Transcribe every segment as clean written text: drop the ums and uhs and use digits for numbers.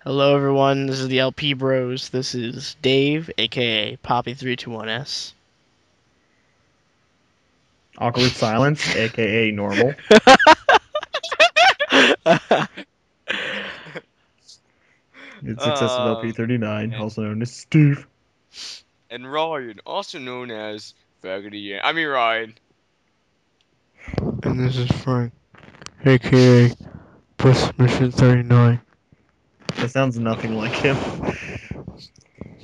Hello, everyone. This is the LP Bros. This is Dave, aka Poppy321S. Awkward silence, aka normal. It's successive Uh, LP39, and, also known as Steve. and Ryan, also known as Faggoty. I mean Ryan. And this is Frank, aka Puss Mission 39. That sounds nothing like him.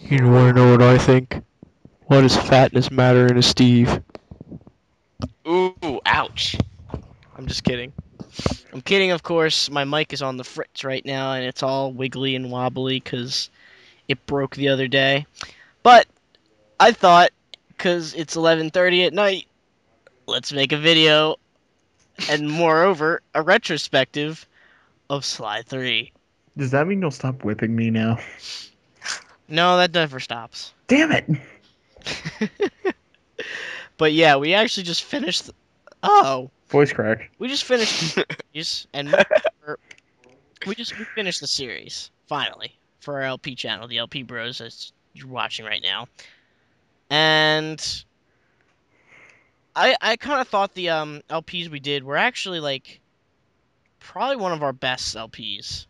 You want to know what I think? Why does fatness matter in a Steve? Ooh, ouch. I'm just kidding. I'm kidding, of course. My mic is on the fritz right now, and it's all wiggly and wobbly because it broke the other day. But I thought, because it's 11:30 at night, let's make a video, and moreover, a retrospective of Sly 3. Does that mean you'll stop whipping me now? No, that never stops. Damn it! But yeah, we actually just finished. Oh, Voice crack. we just finished the series, and we finished the series finally for our LP channel, the LP Bros, as you're watching right now. And I kind of thought the LPs we did were actually like probably one of our best LPs,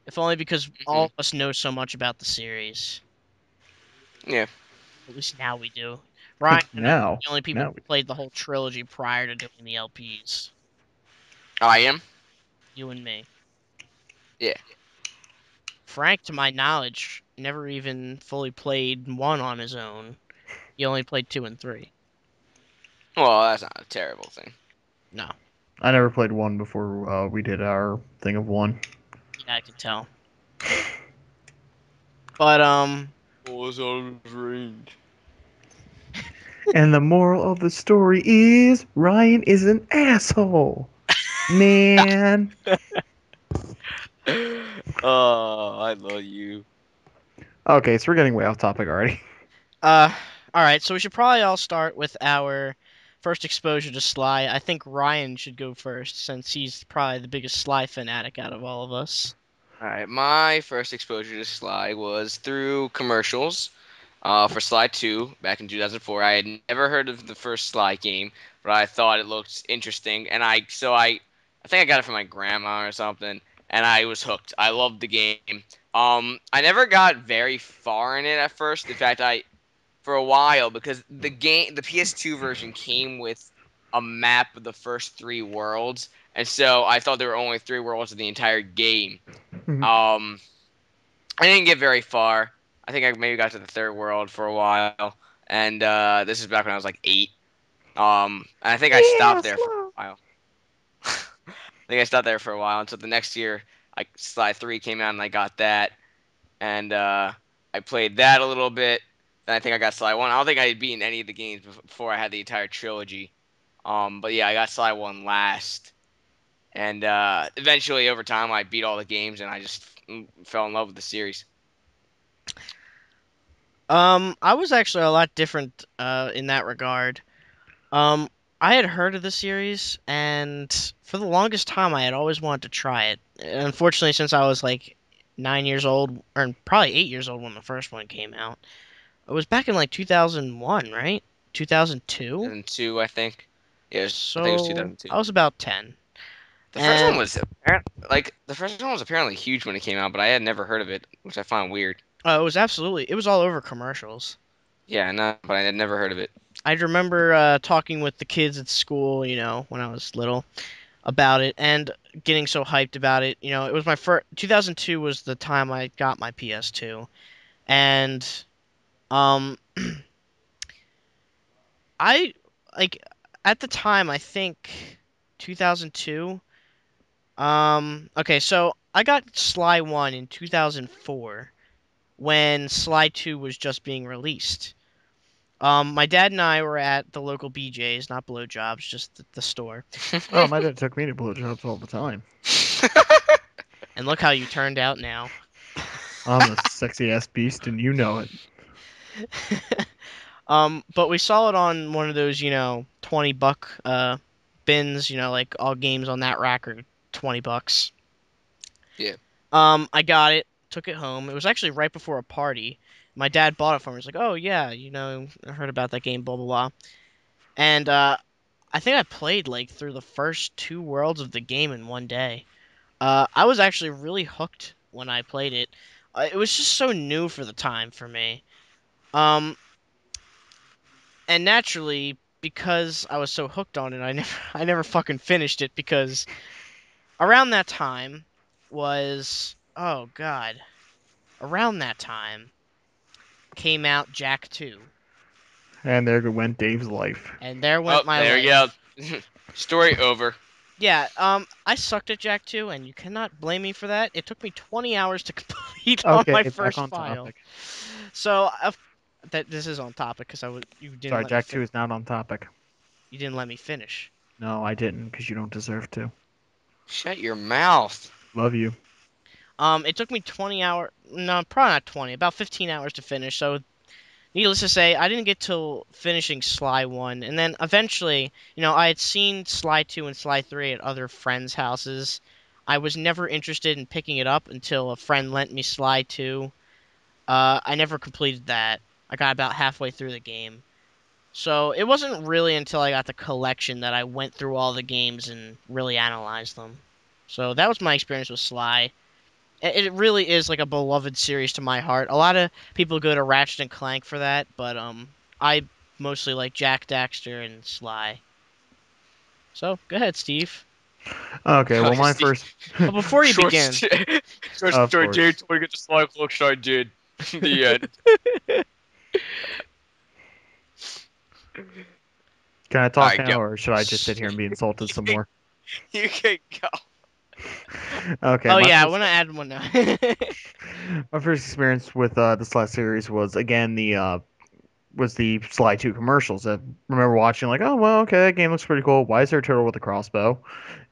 if only because all hmm of us know so much about the series. Yeah, At least now we do. Ryan and I are now. the only people Now. who played the whole trilogy prior to doing the LPs. I am. You and me. Yeah. Frank, to my knowledge, never even fully played one on his own. He only played two and three. Well, that's not a terrible thing. No. I never played one before we did our thing of one. Yeah, I could tell. But Oh, it's all strange. And the moral of the story is Ryan is an asshole. Man. Oh, I love you. Okay, so we're getting way off topic already. uh all right, so we should probably all start with our first exposure to Sly. I think Ryan should go first since he's probably the biggest Sly fanatic out of all of us. All right, my first exposure to Sly was through commercials. For Sly 2 back in 2004. I had never heard of the first Sly game, but I thought it looked interesting, and I think I got it from my grandma or something, and I was hooked. I loved the game. I never got very far in it at first. In fact, I for a while because the PS2 version came with a map of the first three worlds, and so I thought there were only three worlds of the entire game. Um, I didn't get very far. I think I maybe got to the third world for a while, and this is back when I was like 8. And I think I Yeah, stopped there for slow. a while. I think I stopped there for a while until the next year, like Sly 3 came out, and I got that, and I played that a little bit. Then I think I got Sly 1. I don't think I had beaten any of the games before I had the entire trilogy. But yeah, I got Sly 1 last, and eventually over time I beat all the games, and I just fell in love with the series. I was actually a lot different in that regard. Um, I had heard of the series, and for the longest time, I had always wanted to try it. Unfortunately, since I was like 9 years old, or probably 8 years old when the first one came out, it was back in like 2001, right? 2002. 2002, I think. Yeah, I think it was So 2002. I was about 10, The first one and was the first one was apparently huge when it came out, but I had never heard of it, which I find weird. it was all over commercials. Yeah, no, but I had never heard of it. I remember talking with the kids at school, when I was little, about it and getting so hyped about it. It was my first. 2002 was the time I got my PS2, and um, I like at the time I think 2002. Okay, so I got Sly 1 in 2004 when Sly 2 was just being released. My dad and I were at the local BJ's, not blowjobs, just the store. Oh, my dad took me to blowjobs all the time. And look how you turned out now. I'm a sexy ass beast, and you know it. But we saw it on one of those, $20 bins, like all games on that rack are $20. Yeah. I got it. took it home. It was actually right before a party. My dad bought it for me. He's like, "Oh yeah, I heard about that game, blah blah blah." And I think I played like through the first two worlds of the game in one day. I was actually really hooked when I played it. It was just so new for the time for me. Um, and naturally, because I was so hooked on it, I never fucking finished it because around that time was oh god, around that time came out Jack 2, And there went Dave's life. and there Oh, went my there you life. go. Story over. Yeah, I sucked at Jack 2, and you cannot blame me for that. It took me 20 hours to complete on my Okay, back first on file. topic. So, that this is on topic because you didn't Sorry, let me Jack 2 is not on topic. you didn't let me finish. No, I didn't, because you don't deserve to. Shut your mouth. Love you. It took me 20 hours, no, probably not 20, about 15 hours to finish. So, needless to say, I didn't get till finishing Sly 1, and then eventually, I had seen Sly 2 and Sly 3 at other friends' houses. I was never interested in picking it up until a friend lent me Sly 2. I never completed that. I got about halfway through the game. So it wasn't really until I got the collection that I went through all the games and really analyzed them. So that was my experience with Sly. It really is like a beloved series to my heart. A lot of people go to Ratchet and Clank for that, but I mostly like Jack Daxter and Sly. So go ahead, Steve. Okay, well, my Steve, first. But before you short, begin, st- short Of story. Jay course. told me to get the slime collection. I did. The end. Can I All talk right, go. now, or should I just sit here and be insulted some more? You can go. Okay, oh yeah, I want to add one now. my first experience with the Sly series was again the Sly 2 commercials. I remember watching like, oh well, okay, that game looks pretty cool. Why is there a turtle with a crossbow?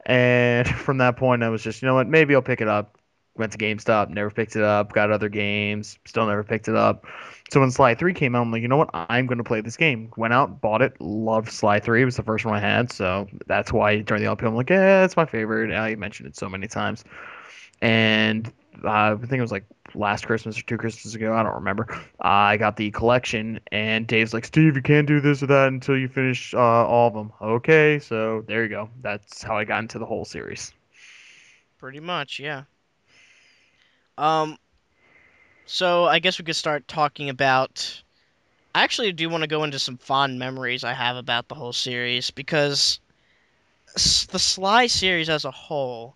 And from that point, I was just, you know what, maybe I'll pick it up. Went to GameStop, never picked it up. Got other games, still never picked it up. So when Sly 3 came out, I'm like, you know what, I'm going to play this game. Went out, bought it, loved Sly 3. It was the first one I had, so that's why during the LP I'm like, yeah, it's my favorite. I mentioned it so many times. And I think it was like last Christmas or two Christmases ago. I don't remember. I got the collection, and Dave's like, Steve, you can't do this or that until you finish all of them. Okay, so there you go. That's how I got into the whole series. Pretty much, yeah. Um, so I guess we could start talking about. I actually do want to go into some fond memories I have about the whole series because the Sly series as a whole,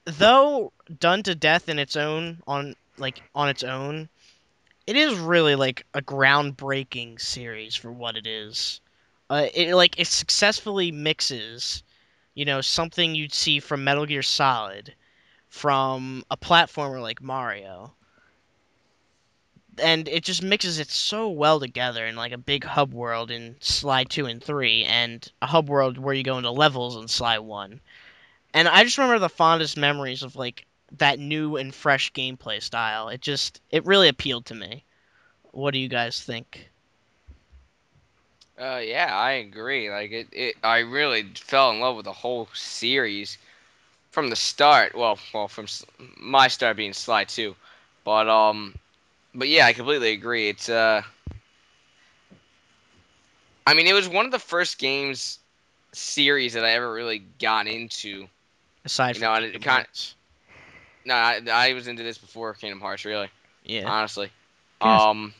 though done to death in its own on its own, it is really like a groundbreaking series for what it is. It successfully mixes, something you'd see from Metal Gear Solid, from a platformer like Mario, and it just mixes it so well together in like a big hub world in Sly 2 and 3 and a hub world where you go into levels in Sly 1. And I just remember the fondest memories of like that new and fresh gameplay style. It really appealed to me. What do you guys think? Yeah, I agree. Like I really fell in love with the whole series from the start. Well, from my start being Sly 2, but but yeah, I completely agree. I mean, it was one of the first games series that I ever really got into. Aside from And it Kingdom kind of Hearts. no, I was into this before Kingdom Hearts, really, Yeah. honestly. Yes. Um,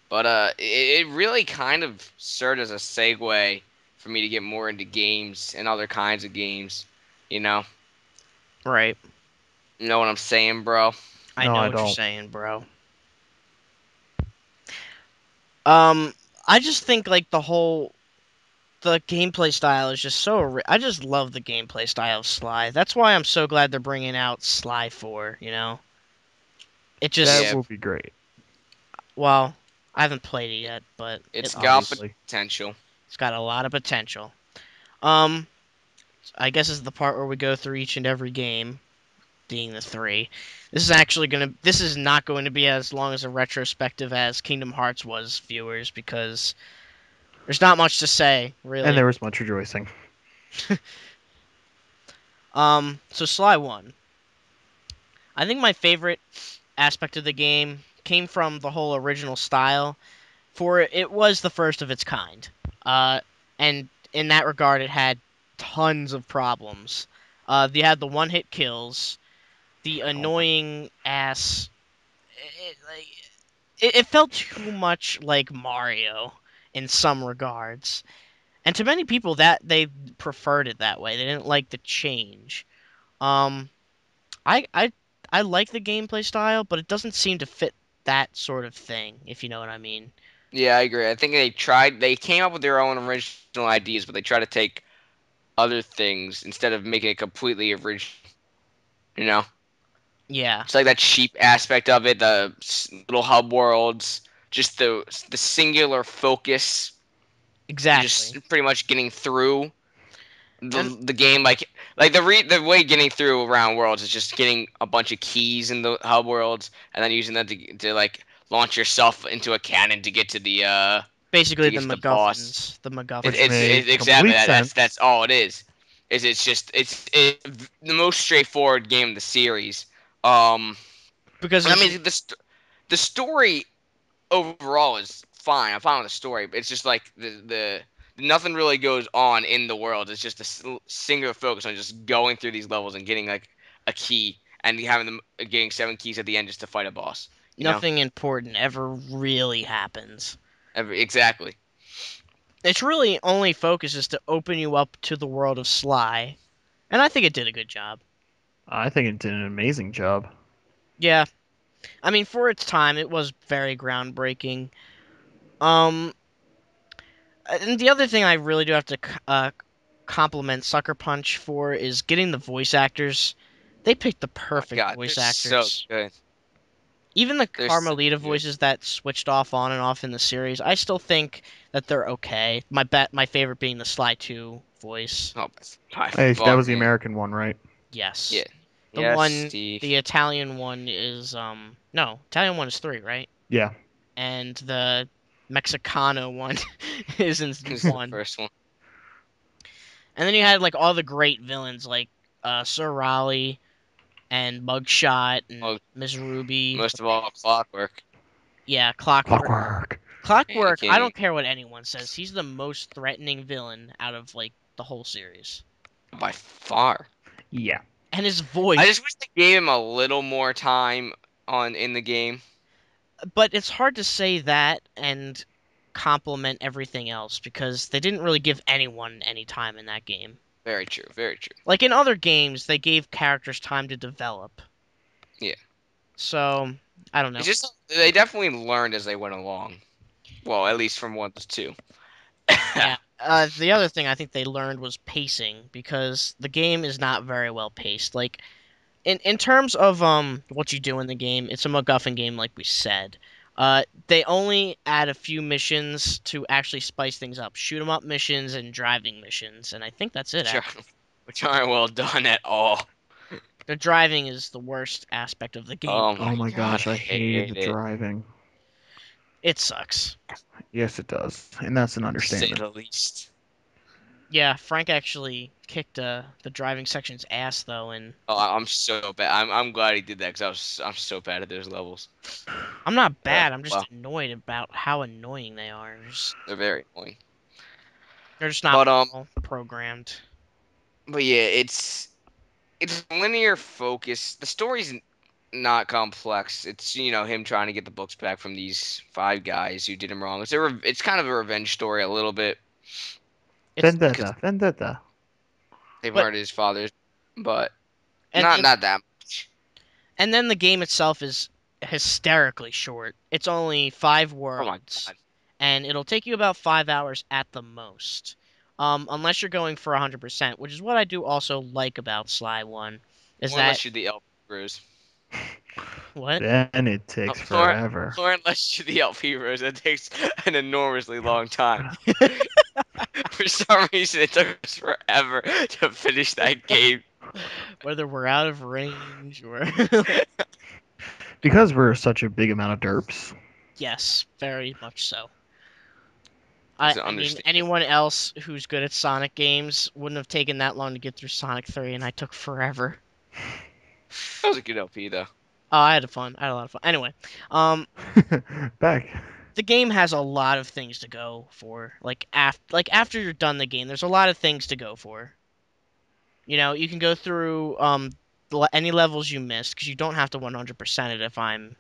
but it really kind of served as a segue for me to get more into games and other kinds of games. You know, Right. you know what I'm saying, bro? I No, know I what you're don't. saying, bro. Um, I just think like the gameplay style is just I just love the gameplay style of Sly. That's why I'm so glad they're bringing out Sly 4, you know? It That Yeah, just will be great, well, I haven't played it yet, but it's got obviously. potential. it's got a lot of potential. Um, I guess is the part where we go through each and every game, being the three. This is not going to be as long as a retrospective as Kingdom Hearts was, viewers, because there's not much to say, And really. there was much rejoicing. So Sly 1. I think my favorite aspect of the game came from the whole original style, for it was the first of its kind. Uh, and in that regard, it had tons of problems. You had the one-hit kills, the Oh my. annoying ass. It felt too much like Mario in some regards, and to many people that they preferred it that way. They didn't like the change. Um, I I I like the gameplay style, but it doesn't seem to fit that sort of thing, if you know what I mean. Yeah, I agree. I think they came up with their own original ideas, but they try to take other things instead of making it completely original. You know, Yeah, it's like that cheap aspect of it, the little hub worlds, just the singular focus. You're exactly. just pretty much getting through And the game like the way getting through around worlds is just getting a bunch of keys in the hub worlds and then using that to like launch yourself into a cannon basically to the get to the boss. MacGuffins, the Which MacGuffins. made Exactly complete that's sense. all it is. It's the most straightforward game in the series. Um, Because I it's mean the story overall is fine. I'm fine with the story, but it's just like the nothing really goes on in the world. It's just a singular focus on just going through these levels and getting like a key and having them getting 7 keys at the end just to fight a boss. You know, nothing important ever really happens. Exactly. Its really only focus is to open you up to the world of Sly, and I think it did a good job. I think it did an amazing job. Yeah, I mean for its time, it was very groundbreaking. Um, and the other thing I really do have to compliment Sucker Punch for is getting the voice actors. They picked the Oh my perfect God, they're voice so actors. good. Even the They're so Carmelita good. voices that switched off on and off in the series, I still think that they're okay. My favorite being the Sly 2 voice. Oh, by Hey, that far, was the man. American one, right? Yes. Yeah. The Yes, one Steve. the Italian one is no, Italian one is 3, right? Yeah. And the Mexicano one is in This is the 1. first one. And then you had like all the great villains like Sir Raleigh and Mugshot and Well, Miss Ruby. most of all, Clockwork. Yeah, Clockwork. Clockwork. Man, you Clockwork, I can't even don't care what anyone says. He's the most threatening villain out of like the whole series. by far. Yeah. And his I voice, just wish they gave him a little more time on in the game. but it's hard to say that and compliment everything else because they didn't really give anyone any time in that game. Very true. Very true. Like in other games, they gave characters time to develop. Yeah. So, I don't It's know. just they definitely learned as they went along. Well, at least from 1 to 2. Yeah. The other thing I think they learned was pacing because the game is not very well paced. Like in terms of what you do in the game, it's a MacGuffin game, like we said. They only add a few missions to actually spice things up: shoot 'em up missions and driving missions, and I think that's it. which, are, Actually, which aren't well done at all. the driving is the worst aspect of the game. Oh Oh my my God, gosh, I I hated hated the it driving. It sucks. Yes, it does. And that's an to say understatement. the least. Yeah, Frank actually kicked the driving section's ass though, and Oh, I'm so bad. I'm glad he did that because I'm so bad at those levels. I'm not bad. I'm just Well, annoyed about how annoying they are. they're very annoying. They're just not But well programmed. but yeah, it's linear focus. The story's not complex. It's him trying to get the books back from these 5 guys who did him wrong. It's kind of a revenge story a little bit It's because Vendetta. Vendetta. they but murdered his fathers, but and then not that much. and then the game itself is hysterically short. It's only 5 worlds, Oh my god. and it'll take you about 5 hours at the most. Unless you're going for 100%, which is what I do also like about Sly One, is Or that unless you're the LP Bros. what? Then it takes Or, forever. or unless you're the LP Bros. That takes an enormously long time. For some reason, it took us forever to finish that game. Whether we're out of range or Because we're such a big amount of derps. yes, very much so. It's I an I mean understatement. anyone else who's good at Sonic games wouldn't have taken that long to get through Sonic 3 and I took forever. was a good LP though. Oh, I had fun. I had a lot of fun. Anyway, um, Back. the game has a lot of things to go for. After you're done the game, there's a lot of things to go for. You can go through any levels you missed because you don't have to 100% it if I'm.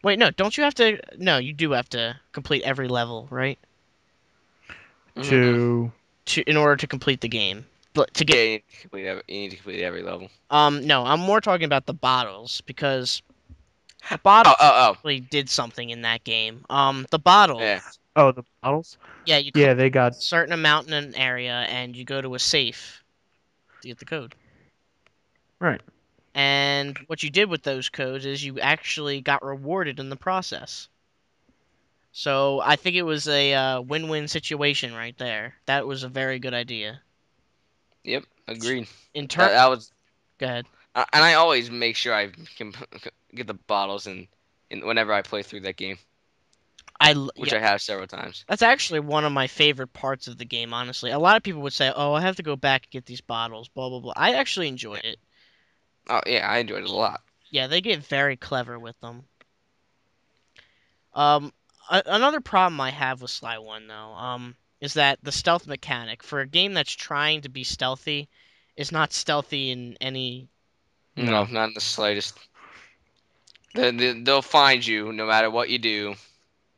Wait, no, don't you have to? No, you do have to complete every level, right? Mm-mm. To In order to complete the game. But to Yeah, get you need to complete every level. no, I'm more talking about the bottles because the Oh, bottles oh, oh. actually did something in that game. The Yeah. bottles, oh the bottles. yeah, you Yeah, collect they a got certain amount in an area and you go to a safe to get the code. right. And what you did with those codes is you actually got rewarded in the process. So I think it was a win-win situation right there. That was a very good idea. Yep. Agreed. In That turn, that was, go ahead. and I always make sure I can get the bottles in whenever I play through that game, which Yeah, I have several times. that's actually one of my favorite parts of the game. Honestly, a lot of people would say, "Oh, I have to go back and get these bottles." Blah blah blah. I actually enjoyed it. Oh yeah, I enjoyed it a lot. Yeah, they get very clever with them. Um, Another problem I have with Sly One though, is that the stealth mechanic for a game that's trying to be stealthy is not stealthy in any. No, No. not in the slightest. They'll find you no matter what you do.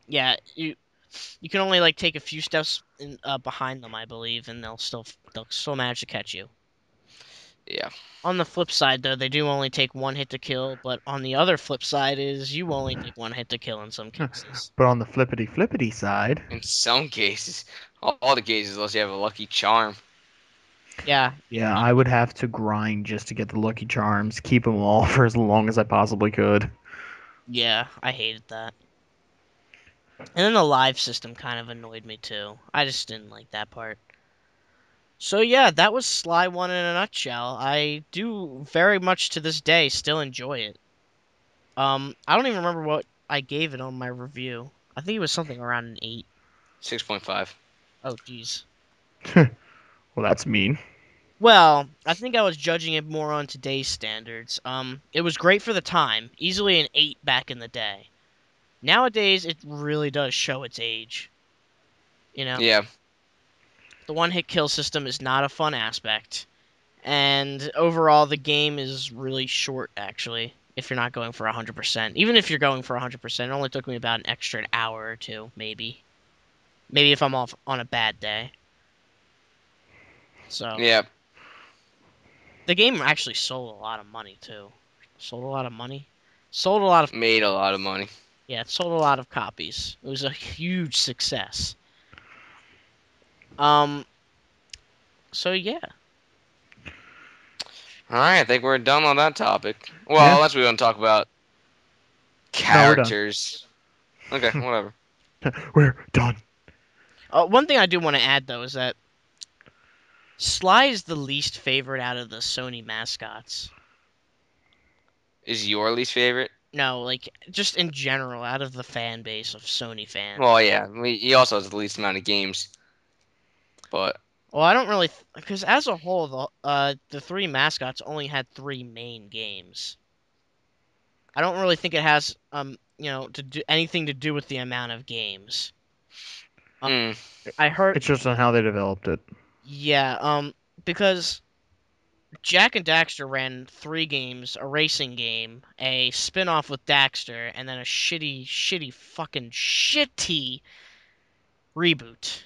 Yeah, you can only like take a few steps behind them, I believe, and they'll still manage to catch you. Yeah. On the flip side, though, they do only take one hit to kill, but on the other flip side is you only take one hit to kill in some cases. But on the flippity flippity side, In some cases, all the cases, unless you have a lucky charm. Yeah, yeah, I would have to grind just to get the Lucky Charms, keep them all for as long as I possibly could. yeah, I hated that. And then the live system kind of annoyed me too. I just didn't like that part. So yeah, that was Sly 1 in a nutshell. I do very much to this day still enjoy it. I don't even remember what I gave it on my review. I think it was something around an 8. 6.5. Oh, jeez. Well, that's mean. Well, I think I was judging it more on today's standards. It was great for the time, easily an 8 back in the day. Nowadays, it really does show its age. You know, Yeah. the one-hit kill system is not a fun aspect, and overall, the game is really short. Actually, if you're not going for 100%, even if you're going for 100%, it only took me about an extra hour or two, maybe. Maybe if I'm off on a bad day. So Yeah. the game actually sold a lot of money too. Sold a lot of money. Sold a lot of Made a lot of money. Yeah, it sold a lot of copies. It was a huge success. Um, so yeah. All right, I think we're done on that topic. Well, Yeah. unless we want to talk about No, we're done. characters. Okay, whatever. We're done. One thing I do want to add though is that Sly is the least favorite out of the Sony mascots. Is your least favorite? No, like just in general, out of the fan base of Sony Well, fans. yeah. He also has the least amount of games, but Well, I don't really, because as a whole, the three mascots only had three main games. I don't really think it has to do anything to do with the amount of games. Um, mm, I heard, It's just on how they developed it. yeah, because Jack and Daxter ran three games, a racing game, a spin-off with Daxter, and then a shitty, fucking shitty reboot.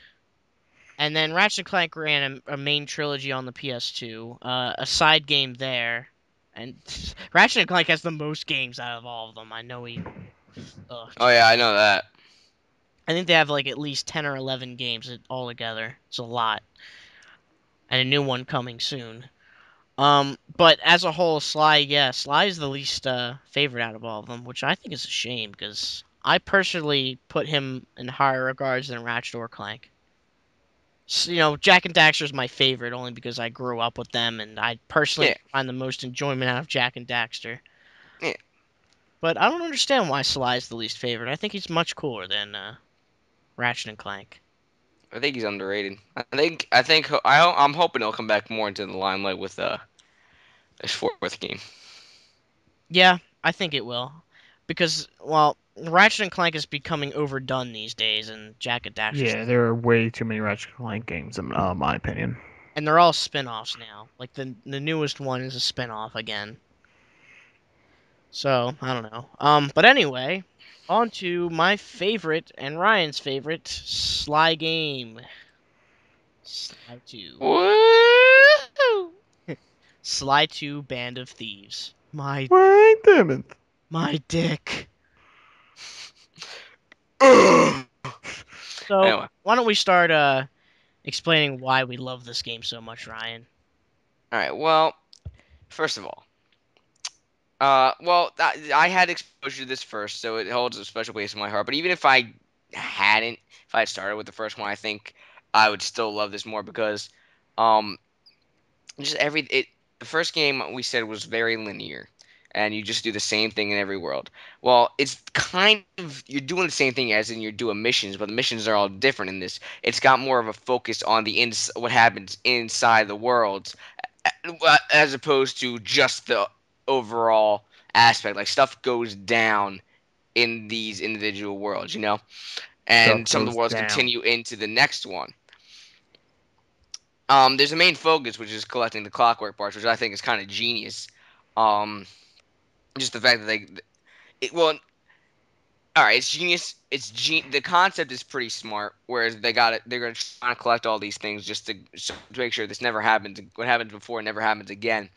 And then Ratchet and Clank ran a main trilogy on the PS2, a side game there, and Ratchet and Clank has the most games out of all of them. I know oh yeah, I know that. I think they have like at least 10 or 11 games all together. It's a lot, and a new one coming soon. But as a whole, Sly is the least favorite out of all of them, which I think is a shame because I personally put him in higher regards than Ratchet or Clank. Jack and Daxter is my favorite only because I grew up with them and I Yeah, personally find the most enjoyment out of Jack and Daxter. yeah. But I don't understand why Sly is the least favorite. I think he's much cooler than Ratchet and Clank. I think he's underrated. I'm hoping he'll come back more into the limelight with his fourth game. Yeah, I think it will, because well, Ratchet and Clank is becoming overdone these days, and Jack and Daxter's, Yeah, there are way too many Ratchet and Clank games, in my opinion. and they're all spin-offs now. Like the newest one is a spin-off again. So I don't know. But anyway, on to my favorite and Ryan's favorite Sly game, Sly 2. Woo! Sly 2 Band of Thieves. Wait a minute. My dick. Ugh. So Anyway, why don't we start explaining why we love this game so much, Ryan? all right. Well, first of all, I had exposure to this first, so it holds a special place in my heart. But even if I hadn't, if I had started with the first one, I think I would still love this more because, um, just every it the first game we said was very linear, and you just do the same thing in every world. Well, it's kind of you're doing the same thing as in you're doing missions, but the missions are all different in this. It's got more of a focus on what happens inside the worlds, as opposed to just the overall aspect. Like stuff goes down in these individual worlds, and Stuff some of the goes worlds down. continue into the next one. There's a main focus, which is collecting the clockwork parts, which I think is kind of genius. Um, just the fact that well, all right, it's genius. The concept is pretty smart. Whereas they're gonna try to collect all these things just to make sure this never happens. What happened before never happens again.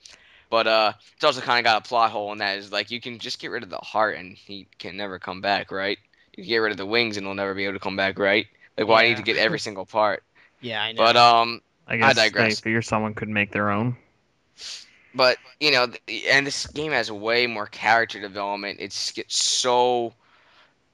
But it's also kind of got a plot hole in that is like you can just get rid of the heart and he can never come back, right? You can get rid of the wings and he'll never be able to come back, right? Like why need to Yeah. get every single part? Yeah, I But know. I I guess they digress. figure someone could make their own. But and this game has way more character development. It's gets so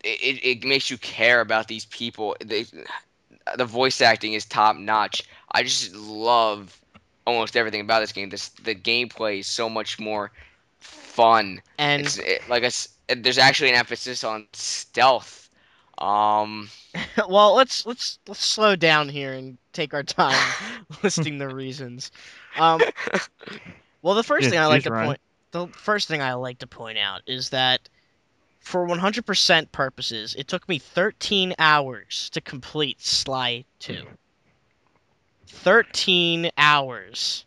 it makes you care about these people. The voice acting is top notch. I just love almost everything about this game. The gameplay is so much more fun. And There's actually an emphasis on stealth. Um, well, let's slow down here and take our time listing the reasons. Um, well, Yeah, jeez, Ryan. the first thing I like to point out is that for 100% purposes, it took me 13 hours to complete Sly 2. 13 hours.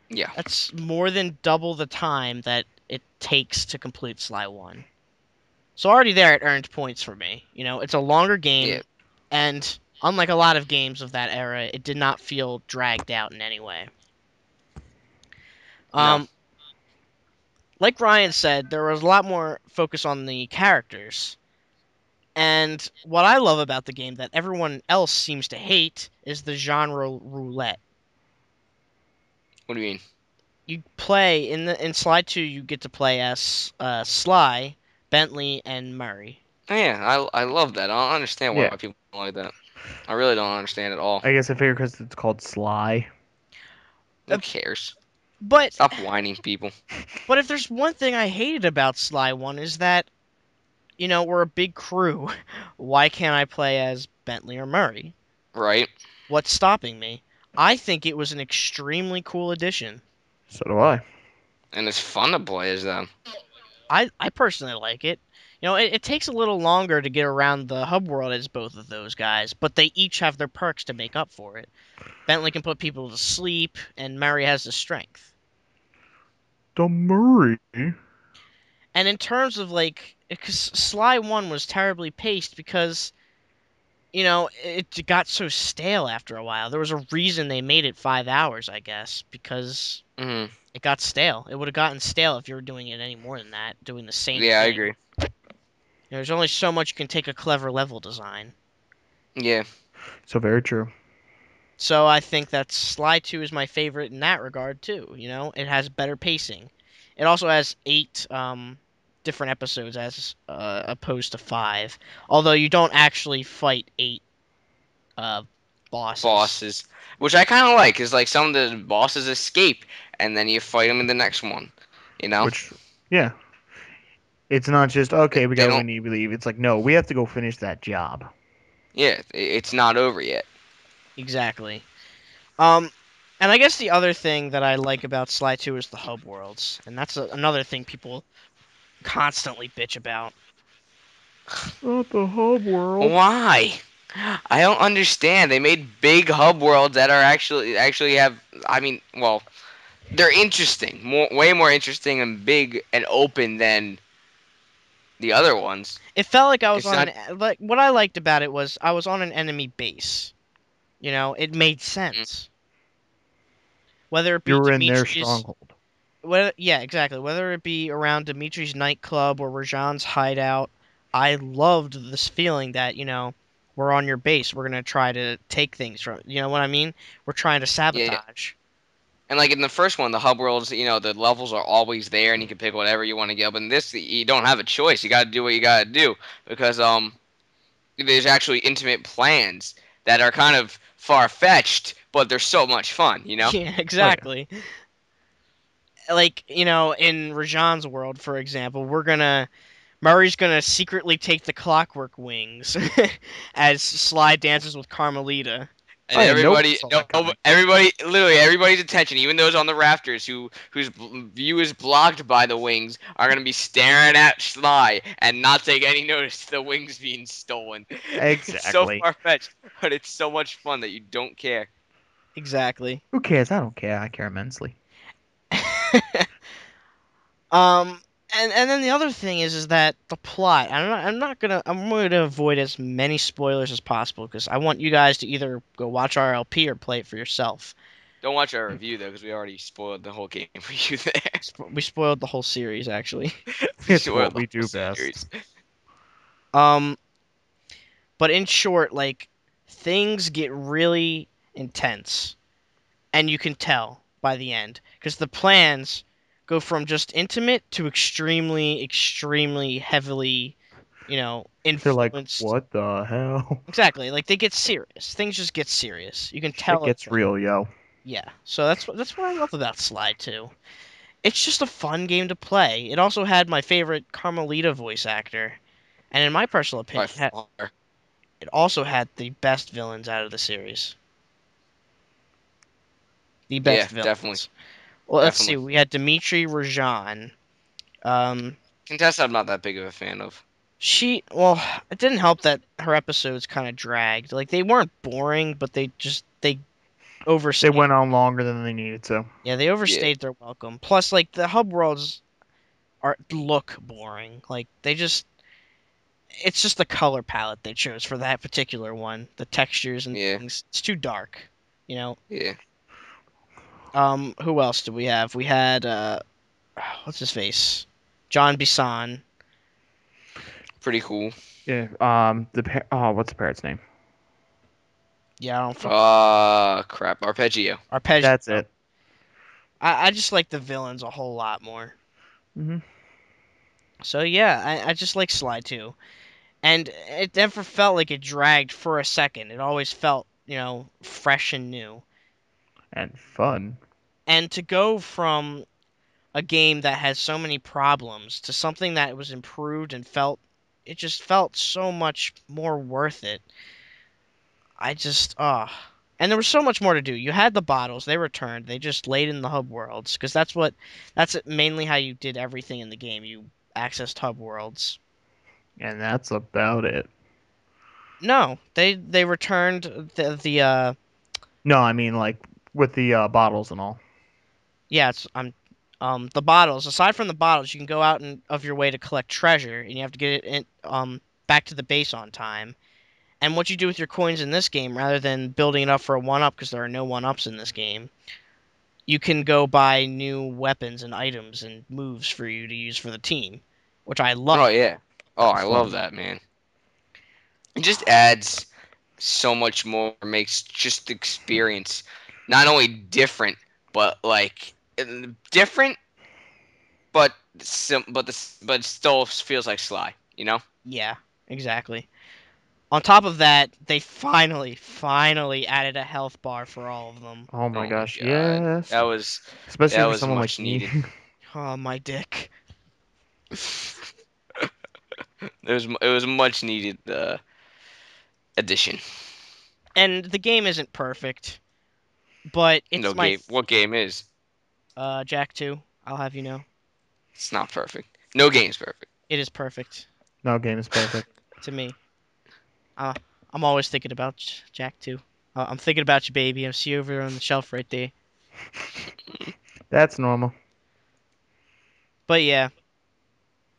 yeah, That's more than double the time that it takes to complete Sly 1. So already there it earned points for me. You know, it's a longer yeah, game, and unlike a lot of games of that era, it did not feel dragged out in any way. no, Um, like Ryan said, there was a lot more focus on the characters. And what I love about the game that everyone else seems to hate is the genre roulette. what do you mean? You play in Slide 2, you get to play as Sly, Bentley, and Murray. Oh, yeah, I love that. I don't understand why Yeah, people don't like that. I really don't understand at all. I guess I figure because it's called Sly. Who Uh, cares? But Stop whining, people. but if there's one thing I hated about Sly 1 is that we're a big crew. Why can't I play as Bentley or Murray? Right? What's stopping me? I think it was an extremely cool addition. So do I. And it's fun to play as them. I personally like it. It takes a little longer to get around the hub world as both of those guys, but they each have their perks to make up for it. Bentley can put people to sleep, and Murray has the strength. The Murray. And in terms of like, because Sly 1 was terribly paced because, it got so stale after a while. There was a reason they made it 5 hours, I guess, because Hmm. it got stale. It would have gotten stale if you were doing it any more than that, doing the same Yeah, I thing. agree. There's only so much you can take a clever level design. Yeah. So very true. So I think that Sly 2 is my favorite in that regard too. It has better pacing. It also has eight different episodes as opposed to five. Although you don't actually fight eight uh bosses. Bosses, which I kind of like, is like some of the bosses escape, and then you fight them in the next one. You know, Which, yeah, it's not just okay. We they got what we don't. need. We leave. It's like no, we have to go finish that job. Yeah, it's not over yet. Exactly. Um and I guess the other thing that I like about Sly 2 is the hub worlds, and that's another thing people constantly bitch about. Not the hub world. Why? I don't understand. They made big hub worlds that are actually have. I mean, well, they're interesting, way more interesting and big and open than the other ones. It felt like I was It's on not. an like what I liked about it was I was on an enemy base. You know, it made Mm, sense. Whether it be You're in their Dimitri's stronghold. yeah, exactly. Whether it be around Dimitri's nightclub or Rajan's hideout, I loved this feeling that, we're on your base. We're gonna try to take things from, you know what I mean? We're trying to yeah, sabotage. and like in the first one, the hub worlds, the levels are always there, and you can pick whatever you want to get. But in this, you don't have a choice. You got to do what you got to do because there's actually intimate plans that are kind of far fetched, but they're so much fun. Yeah, Oh yeah. exactly. Like, in Rajan's world, for example, Murray's gonna secretly take the clockwork wings as Sly dances with Carmelita. And Oh yeah. Nobody everybody, saw no, that coming. literally everybody's attention, even those on the rafters whose view is blocked by the wings, are gonna be staring at Sly and not take any notice of the wings being stolen. It's so Exactly. far fetched, but it's so much fun that you don't care. Exactly. Who cares? I don't care. I care immensely. Um, and then the other thing is that the plot. I'm going to avoid as many spoilers as possible because I want you guys to either go watch RLP or play it for yourself. Don't watch our review though, because we already spoiled the whole game for you there. We spoiled the whole series actually. We It's what spoiled the we whole do best. series. Um, but in short, like things get really intense, and you can tell by the end because the plans go from just intimate to extremely, extremely heavily, They're like, influenced. what the hell? Exactly. Like they get serious. Things just get serious. You can Shit tell it's gets like, real, yo. yeah. So that's what I love about Sly 2. It's just a fun game to play. It also had my favorite Carmelita voice actor, and in my personal By opinion, far. it also had the best villains out of the series. The Yeah, best definitely, villains. Well, let's see. definitely. We had Dimitri Rajan. Um, Contessa, I'm not that big of a fan of. well, it didn't help that her episodes kind of dragged. Like they weren't boring, but they They overstayed. went on longer than they needed to. Yeah, they Yeah, overstayed their welcome. Plus, like the hub worlds look boring. Like it's just the color palette they chose for that particular one. The textures and yeah, things. It's too dark. You know. yeah. Who else did we have? We had what's his face? John Bisson. Pretty cool. Yeah. What's the parrot's name? Yeah, I don't fuck Crap. Arpeggio. That's Arpeggio. it. I just like the villains a whole lot more. Hmm. So yeah, I just like Sly too. And it never felt like it dragged for a second. It always felt, fresh and new. And fun. And to go from a game that has so many problems to something that was improved and it just felt so much more worth it. I just, and there was so much more to do. You had the bottles, they returned, they just laid in the hub worlds because that's mainly how you did everything in the game. You accessed hub worlds. And that's about it. No, they returned the No, I mean like with the bottles and all. yeah, it's the bottles. Aside from the bottles, you can go out and of your way to collect treasure, and you have to get it back to the base on time. And what you do with your coins in this game, rather than building it up for a one up, because there are no one ups in this game, you can go buy new weapons and items and moves for you to use for the team, which I Oh love. yeah. Oh, That's I love fun. that, man. It just adds so much more. Makes just the experience not only different, but like different, but but it still feels like Sly. You know? Yeah, exactly. On top of that, they finally added a health bar for all of them. Oh my Oh my gosh, God. yes. That was Especially that for was someone like much me. needed. Oh, my dick. It was a much needed addition. And the game isn't perfect, but No it's my game. What game is? Jack 2. I'll have you know. It's not perfect. No game's perfect. It is perfect No game is perfect. to me. Uh, I'm always thinking about Jack too. I'm thinking about you, baby. I see you over there on the shelf right there. That's normal. But yeah,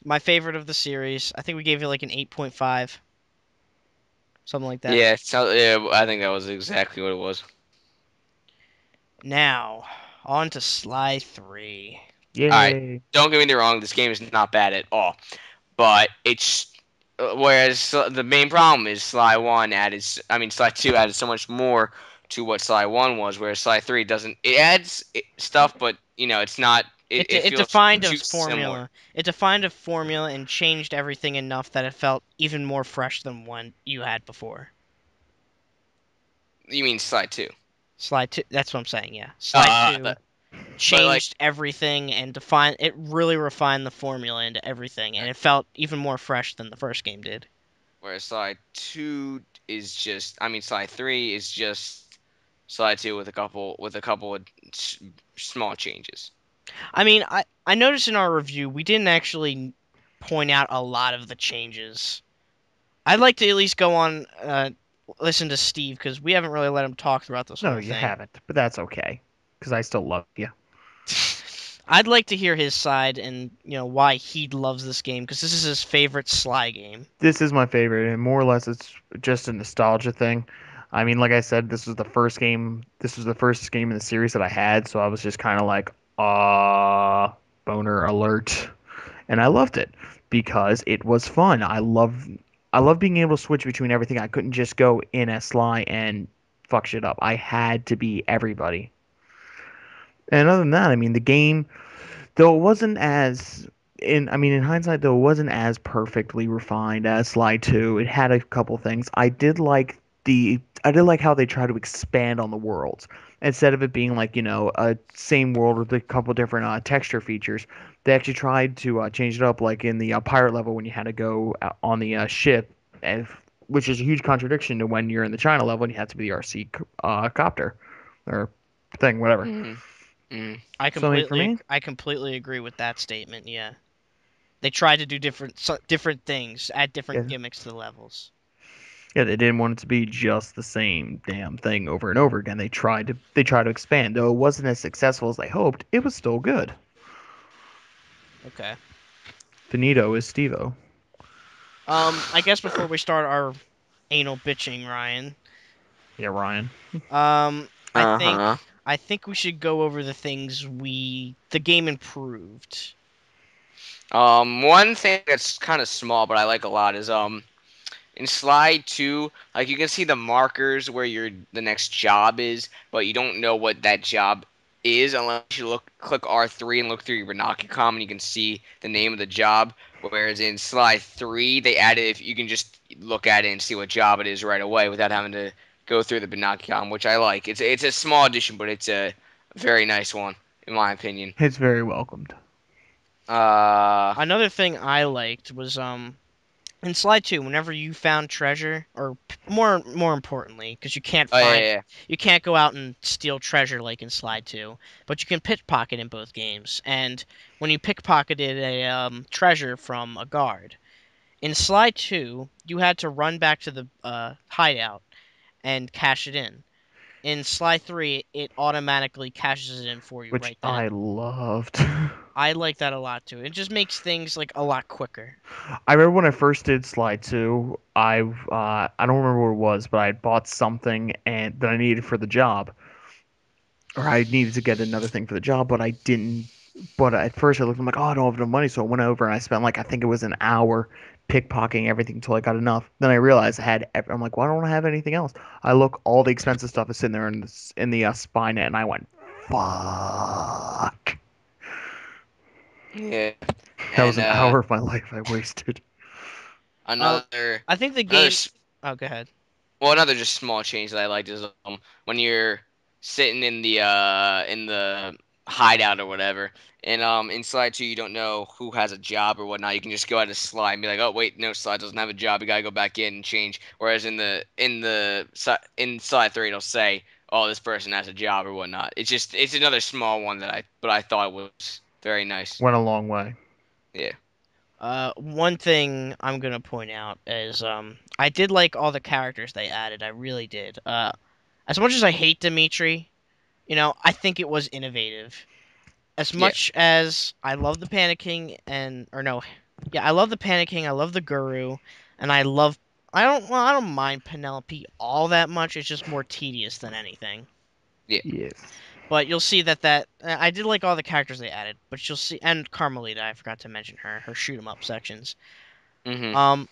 my favorite of the series. I think we gave it like an 8.5, something like that. Yeah, so, yeah, I think that was exactly what it was. Now, on to Sly 3. All right, Yay. don't get me wrong. This game is not bad at all, but it's whereas the main problem is Sly One added. I mean, Sly Two added so much more to what Sly One was, whereas Sly Three doesn't. It adds stuff, but it's not. It It feels defined a too similar. formula. It defined a formula and changed everything enough that it felt even more fresh than one you had before. You mean Sly Two? Slide 2, that's what I'm saying, yeah. Slide 2 But like, changed everything and defined it really refined the formula into everything and it felt even more fresh than the first game did. whereas Sly Two is just. I mean, Sly Three is just Sly Two with a couple of small changes. I mean, I noticed in our review we didn't actually point out a lot of the changes. I'd like to at least go on listen to Steve because we haven't really let him talk throughout this No, whole you thing. haven't, but that's okay. Because I still love you. I'd like to hear his side and why he loves this game because this is his favorite Sly game. This is my favorite, and more or less it's just a nostalgia thing. I mean, like I said, this was the first game. This was the first game in the series that I had, so I was just kind of like, boner alert, and I loved it because it was fun. I love being able to switch between everything. I couldn't just go in as Sly and fuck shit up. I had to be everybody. And other than that, I mean, the game, though it wasn't as in hindsight, though it wasn't as perfectly refined as Sly 2. It had a couple things. I did like how they try to expand on the worlds instead of it being like a same world with a couple different texture features. They actually tried to change it up, like in the pirate level when you had to go on the ship, and, which is a huge contradiction to when you're in the China level and you have to be the RC copter or thing, whatever. Mm, mm. So I mean, for me, I completely agree with that statement. Yeah, they tried to do different things, add different yeah, gimmicks to the levels. yeah, they didn't want it to be just the same damn thing over and over again. They tried to expand. Though it wasn't as successful as they hoped, it was still good. Okay. Finito is Stevo. I guess before we start our anal bitching, Ryan, Yeah, Ryan. um, I Uh think huh. I think we should go over the things the game improved. One thing that's kind of small, but I like a lot is in Slide 2, like you can see the markers where the next job is, but you don't know what that job is unless you click R3 and look through your binoculars and you can see the name of the job. Whereas in Slide 3, they added if you can just look at it and see what job it is right away without having to go through the binoculars, which I like. It's a small addition, but it's a very nice one in my opinion. It's very welcomed. Uh, Another thing I liked was in Slide 2, whenever you found treasure, or more importantly, because oh yeah, yeah, you can't go out and steal treasure like in Slide 2, but you can pickpocket in both games. And when you pickpocketed a treasure from a guard in Slide 2, you had to run back to the hideout and cash it in. In Slide 3, it automatically cashes it in for you Which right I then. loved. I like that a lot too. It just makes things like a lot quicker. I remember when I first did Slide 2, I don't remember what it was, but I had bought something and that I needed for the job, or I needed to get another thing for the job, but I didn't. But at first I looked, I'm like, oh, I don't have enough money, so I went over and I spent like I think it was an hour pickpocketing everything until I got enough. Then I realized I'm like, why don't I have anything else? I look, all the expensive stuff is sitting there in the spy net, and I went, fuck. yeah. That was And an hour of my life I wasted. Uh, another I think the another game. Oh, go ahead. well, another just small change that I liked is when you're sitting in the hideout or whatever, and in Slide 2 you don't know who has a job or whatnot. You can just go out of Slide and be like, oh wait, no, Slide doesn't have a job. You gotta go back in and change. Whereas in Slide 3 it'll say, oh, this person has a job or whatnot. It's another small one that I thought was very nice. Went a long way. Yeah. One thing I'm gonna point out is I did like all the characters they added. I really did. As much as I hate Dimitri, I think it was innovative. As Yeah. much as I love the Panicking and or no, yeah, I love the Panicking. I love the Guru, and I don't mind Penelope all that much. It's just more tedious than anything. Yeah. Yes. But you'll see that I did like all the characters they added, but you'll see and Carmelita, I forgot to mention her shoot 'em up sections. Mhm. Um,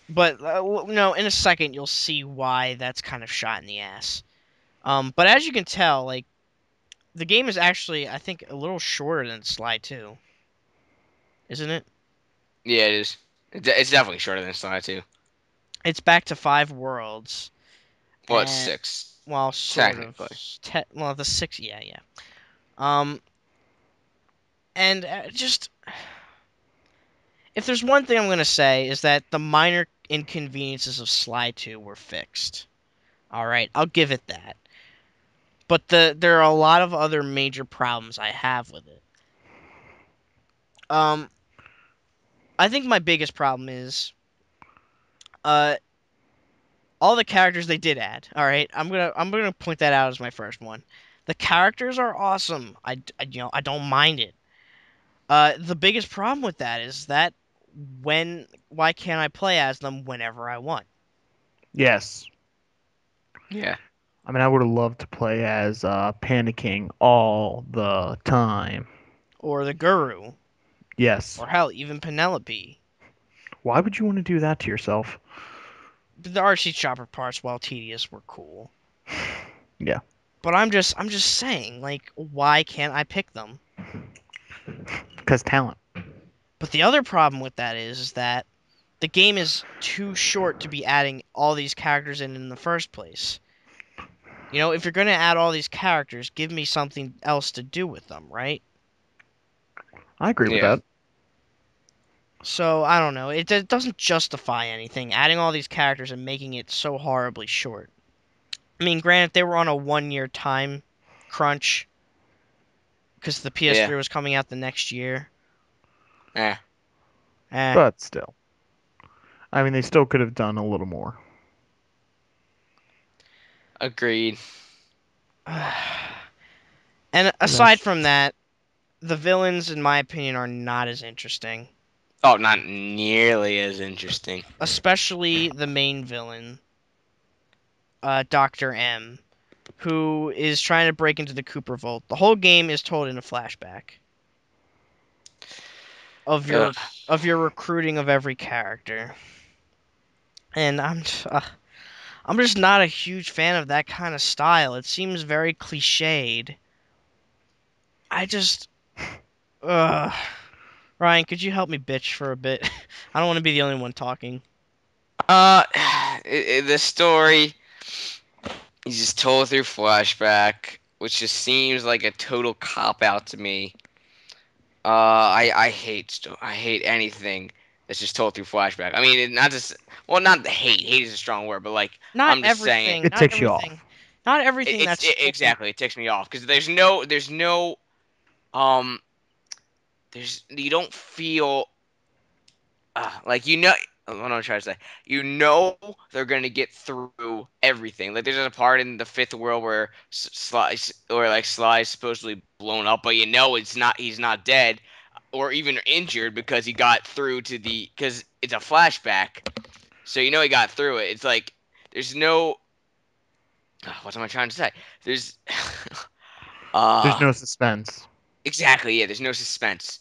but no, in a second you'll see why that's kind of shot in the ass. But as you can tell, like the game is actually I think a little shorter than Sly 2, isn't it? Yeah, it is. It's definitely shorter than Sly 2. It's back to 5 worlds, Well, it's and 6 well, sort of. technically. Well, the six, yeah, yeah. Um, and just if there's one thing I'm gonna say is that the minor inconveniences of Sly 2 were fixed. All right, I'll give it that. But there are a lot of other major problems I have with it. Um, I think my biggest problem is uh all the characters they did add. All right, I'm gonna point that out as my first one. The characters are awesome. I don't mind it. The biggest problem with that is that why can't I play as them whenever I want? Yes. Yeah. I mean, I would have loved to play as Panicking all the time. Or the Guru, Yes. or hell, even Penelope. Why would you want to do that to yourself? The RC chopper parts, while tedious, were cool. Yeah. But I'm just saying, like, why can't I pick them? Because talent. But the other problem with that is that the game is too short to be adding all these characters in the first place. If you're going to add all these characters, give me something else to do with them, right? I agree with Yeah. that. So, I don't know. It doesn't justify anything, adding all these characters and making it so horribly short. I mean, granted, they were on a 1 year time crunch because the Yeah. PS3 was coming out the next year. Yeah. Eh. But still. I mean, they still could have done a little more. Agreed. And And that's aside from just. that, the villains, in my opinion, are not as interesting. Oh, not nearly as interesting. Especially the main villain, Dr. M, who is trying to break into the Cooper Vault. The whole game is told in a flashback of Ugh. your recruiting of every character. And I'm just not a huge fan of that kind of style. It seems very cliched. I just Ugh. Ryan, could you help me bitch for a bit? I don't want to be the only one talking. Uh, the story is just told through flashback, which just seems like a total cop out to me. I hate anything that's just told through flashback. I mean, not just well, not the hate. Hate is a strong word, but like Not I'm just saying, everything, It not ticks you everything, off. not everything it's that's told. exactly it ticks me off because there's no there's you don't feel like what I'm trying to say. You know they're gonna get through everything. Like there's a part in the fifth world where Sly is supposedly blown up, but you know it's not. He's not dead or even injured because he got through to the because it's a flashback. So you know he got through it. It's like there's no. What am I trying to say? There's There's uh no suspense. exactly, yeah. There's no suspense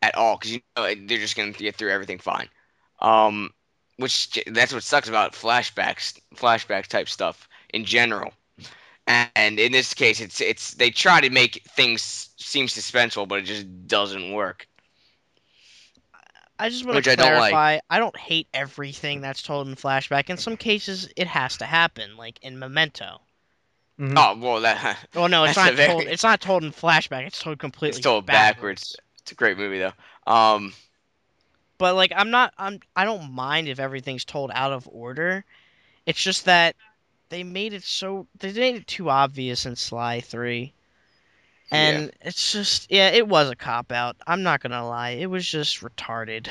at all because you know they're just gonna get through everything fine. Um, which that's what sucks about flashback type stuff in general. And in this case, it's they try to make things seem suspenseful, but it just doesn't work, I just want to which I don't like. clarify. I don't hate everything that's told in flashback. In some cases, it has to happen, like in Memento. Hmm. Oh well, that Well, no, it's that's a not told. very It's not told in flashback. It's told it's completely told backwards. backwards. It's a great movie though. Um, But like, I don't mind if everything's told out of order. It's just that they made it too obvious in Sly 3. Yeah. And it's just, yeah, it was a cop out. I'm not gonna lie, it was just retarded.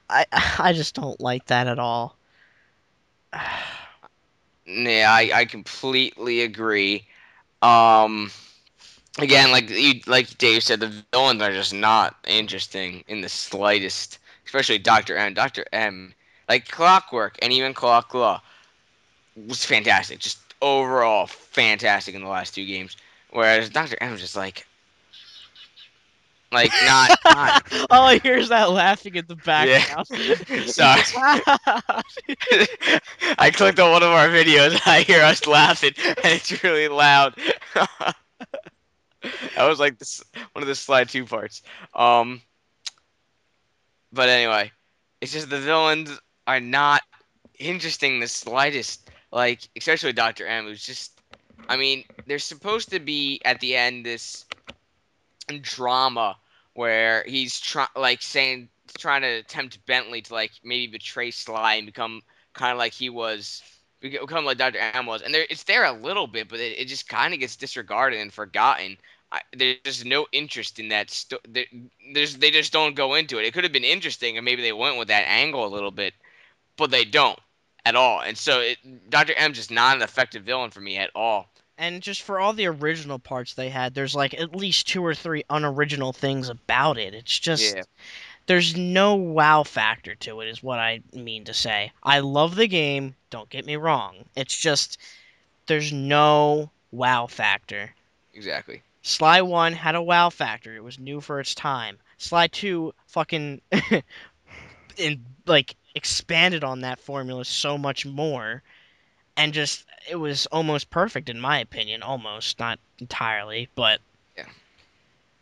I just don't like that at all. Yeah, I completely agree. Um, Again, like Dave said, the villains are just not interesting in the slightest. Especially Doctor M. Doctor M, like Clockwork and even Clock Law, was fantastic. Just overall fantastic in the last two games. Whereas Doctor M was just like not All I hear is that laughing in the yeah. background. He's Sorry. just ah. I clicked on one of our videos and I hear us laughing and it's really loud. That was like this one of the slide two parts. Um, but anyway, it's just the villains are not interesting the slightest. Like especially Doctor M, who's just, I mean, there's supposed to be at the end this drama where he's trying to tempt Bentley to like maybe betray Sly and become kind of like he was, become like Dr. M was, and it's there a little bit, but it just kind of gets disregarded and forgotten. There's just no interest in that. They just don't go into it. It could have been interesting, and maybe they went with that angle a little bit, but they don't at all. And so Dr. M just not an effective villain for me at all. And just for all the original parts they had, there's like at least two or three unoriginal things about it. It's Yeah, just there's no wow factor to it, is what I mean to say. I love the game, don't get me wrong. It's just there's no wow factor. exactly. Sly 1 had a wow factor. It was new for its time. Sly 2 fucking like expanded on that formula so much more, and just it was almost perfect in my opinion, almost, not entirely, but Yeah,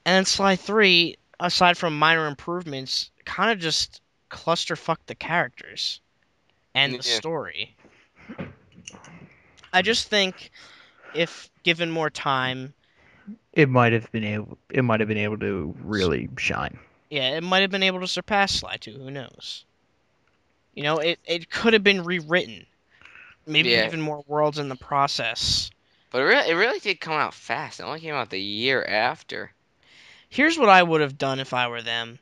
and then Sly 3, aside from minor improvements, kind of just clusterfuck the characters and the yeah, story. I just think if given more time, It might have been able to really shine. yeah, it might have been able to surpass Sly 2, who knows. It could have been rewritten, maybe yeah. given more worlds in the process. But it really did come out fast. It only came out the year after. Here's what I would have done if I were them.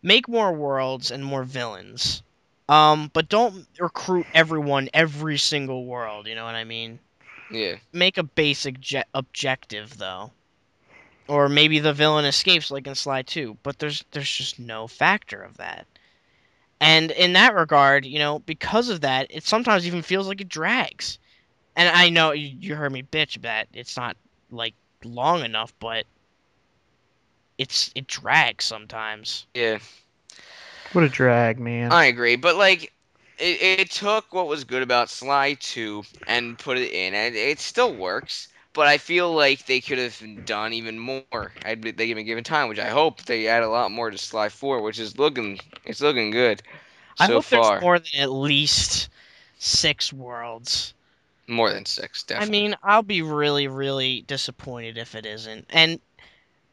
Make more worlds and more villains. But don't recruit everyone every single world, you know what I mean? Yeah, Make a basic objective though. Or maybe the villain escapes like in Sly 2, but there's just no factor of that. And in that regard, because of that, it sometimes even feels like it drags. And I know you heard me bitch that it's not like long enough, but it drags sometimes. yeah. What a drag, man. I agree. But like, it took what was good about Sly 2 and put it in, and it still works. But I feel like they could have done even more had they been given time, which I hope they add a lot more to Sly 4, which is looking good I so hope there's far. more than at least 6 worlds. More than six, I definitely. mean, I'll be really, really disappointed if it isn't. And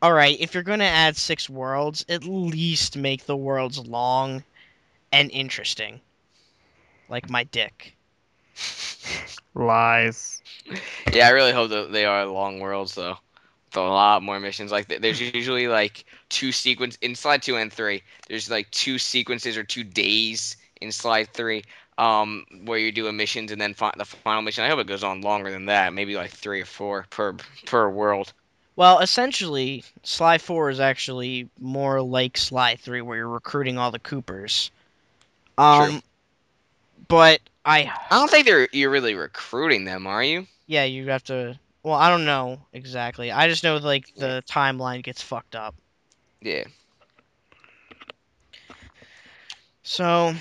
all right, if you're gonna add 6 worlds, at least make the worlds long and interesting, like my dick. Lies. Yeah, I really hope that they are long worlds though. With a lot more missions. Like there's usually like two sequence in slide two and three. There's like two sequences or 2 days in slide three, where you're doing missions and then the final mission. I hope it goes on longer than that. Maybe like 3 or 4 per world. Well, essentially, Sly 4 is actually more like Sly 3, where you're recruiting all the Coopers. True. Um, but I don't think you're really recruiting them, are you? yeah, you have to. Well, I don't know exactly. I just know like Yeah. the timeline gets fucked up. Yeah. So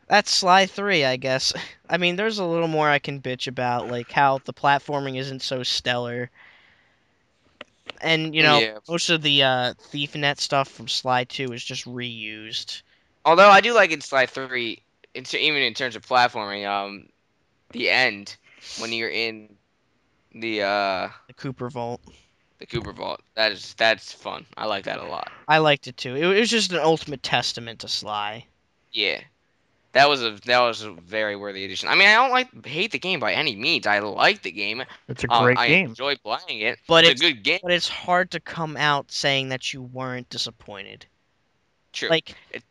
that's Sly 3, I guess. I mean, there's a little more I can bitch about, like how the platforming isn't so stellar, and Yeah. most of the ThiefNet stuff from Sly 2 is just reused. Although I do like in slide three, even in terms of platforming, the end when you're in the uh The Cooper Vault. the Cooper Vault. That's fun. I like that a lot. I liked it too. It was just an ultimate testament to Sly. Yeah. That was a very worthy addition. I mean, I don't hate the game by any means. I like the game. It's a great I game. enjoy playing it. But It's a it's good game. but it's hard to come out saying that you weren't disappointed. True. Like It's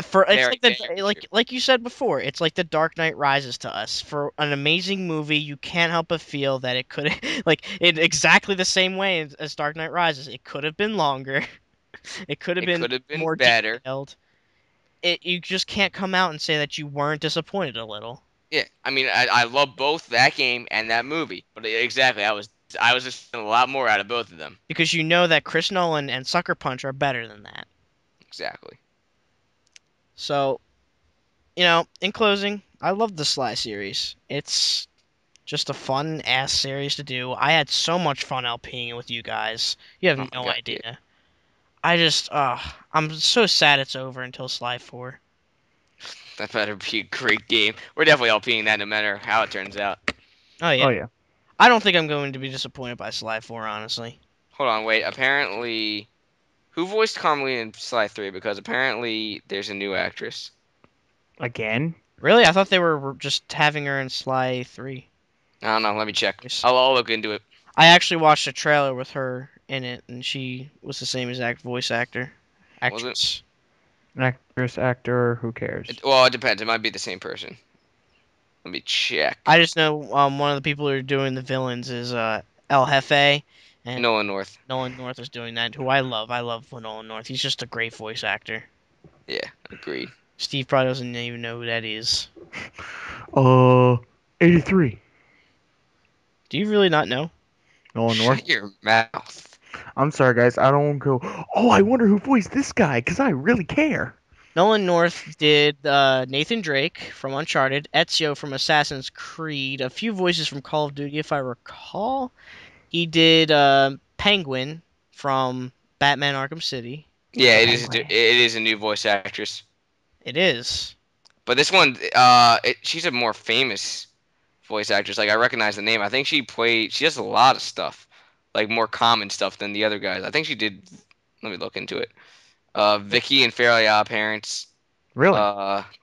for it's very like the very true. like you said before, it's like the Dark Knight Rises to us. For an amazing movie, you can't help but feel that it could like in exactly the same way as Dark Knight Rises. It could have been longer. It could have It been could have been more better. detailed. You just can't come out and say that you weren't disappointed a little Yeah. I mean, I love both that game and that movie. But exactly, I was just a lot more out of both of them. because you know that Chris Nolan and Sucker Punch are better than that. Exactly. So, in closing, I love the Sly series. It's just a fun ass series to do. I had so much fun LPing it with you guys. You have Oh my no god. Yeah. idea. I just, I'm so sad it's over until Sly 4. That better be a great game. We're definitely all LPing that no matter how it turns out. Oh yeah, Oh yeah. I don't think I'm going to be disappointed by Sly 4, honestly. Hold on, wait. Apparently, who voiced Carmelita in Sly 3? Because apparently there's a new actress. Again? Really, I thought they were just having her in Sly 3. I don't know. Let me check. Yes. I'll look into it. I actually watched a trailer with her in it, and she was the same exact voice Was it? actress. Actress, actor, who cares? Well, it depends. It might be the same person. Let me check. I just know one of the people who are doing the villains is El Jefe, and Nolan North. Nolan North is doing that, who I love. I love Nolan North. He's just a great voice actor. Yeah, agreed. Steve probably doesn't even know who that is. Uh, 83. Do you really not know? Nolan North. Shut your mouth. I'm sorry, guys. I don't go. Oh, I wonder who voiced this guy because I really care. Nolan North did Nathan Drake from Uncharted, Ezio from Assassin's Creed, a few voices from Call of Duty, if I recall. He did Penguin from Batman Arkham City. Yeah, Penguin. it is a new voice actress. It is. But this one, she's a more famous voice actress. Like I recognize the name. I think she does a lot of stuff, like more common stuff than the other guys. I think she did. Let me look into it. Vicky and Fairly Odd Parents. Really?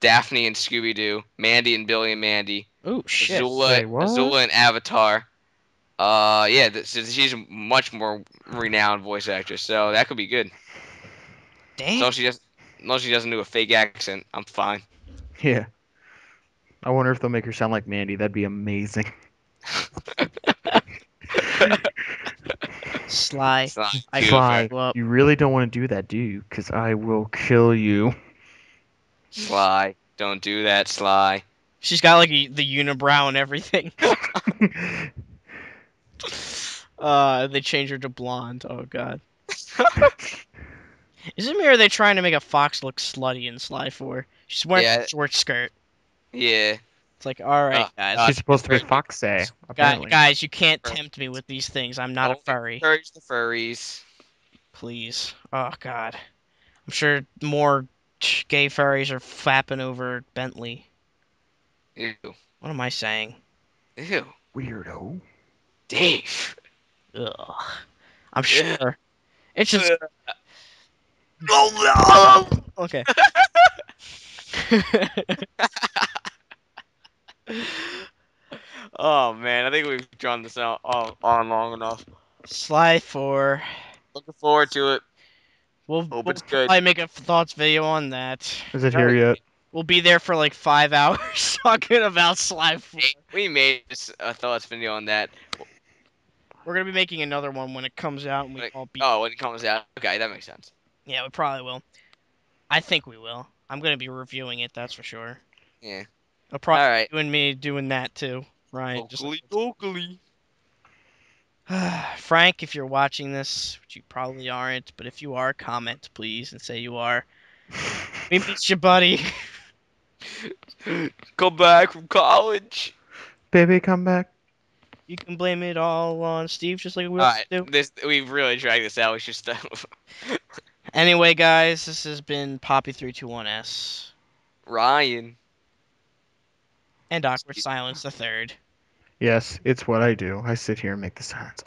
Daphne and Scooby Doo. Mandy and Billy and Mandy. Oh shit. Azula, Say what? Azula and Avatar. Yeah, so she's a much more renowned voice actress, so that could be good. As Damn. long as she just, as long as she doesn't do a fake accent, I'm fine. Yeah. I wonder if they'll make her sound like Mandy. That'd be amazing. Sly, It's not I too fucked Sly, fair. you up. you really don't want to do that, do you? Because I will kill you. Sly, don't do that, Sly. She's got like the unibrow and everything. They changed her to blonde. Oh god. Is it me or are they trying to make a fox look slutty in Sly 4? She's wearing a Yeah, short skirt. yeah. It's like, all right, Oh guys, God, She's supposed to be the Foxy, furries, apparently. guys, you can't furries. tempt me with these things. I'm not a Only furry. encourage the furries. Please. Oh god. I'm sure more gay furries are fapping over Bentley. Ew, What am I saying? ew, Weirdo. Dave. Ugh. I'm Ugh. sure. It's just Ugh. okay. Oh man, I think we've drawn this out on long enough. Sly 4. Looking forward to it. We'll Hope we'll it's good. probably make a thoughts video on that. Is it here Very yet? We'll be there for like 5 hours talking about Sly 4. We made a thoughts video on that. We're gonna be making another one when it comes out and we all beat. When it comes out. Okay, that makes sense. Yeah, we probably will. I think we will. I'm gonna be reviewing it. That's for sure. Yeah. I'll All probably right. you and me doing that too, right? Just Locally, locally. Frank, if you're watching this, which you probably aren't, but if you are, comment please and say you are. We miss you, buddy. Come back from college. Baby, come back. You can blame it all on Steve, just like we All always right, do. we've really dragged this out. We should stop. Anyway, guys, this has been Poppy321S Ryan. and Awkward Silence the Third. Yes, it's what I do. I sit here and make the sounds.